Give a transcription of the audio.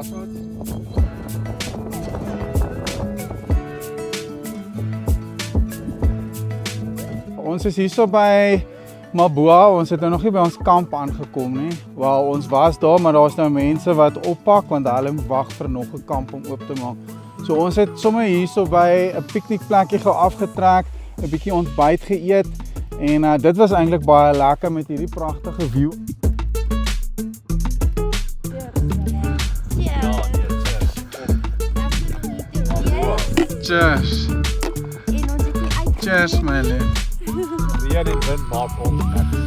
Ons is hier so by Maboa, ons het nou nog nie by ons kamp aangekom nie. Wel, ons was daar, maar daar's nou mense wat oppak want hulle moet wag vir nog 'n kamp om oop te maak. So ons het sommer hier so by 'n piknikplekkie gou afgetrek, 'n bietjie ontbyt geëet en dit was eintlik baie lekker met hierdie pragtige view. Cheers. Cheers my lief. Weer in wind maak ons.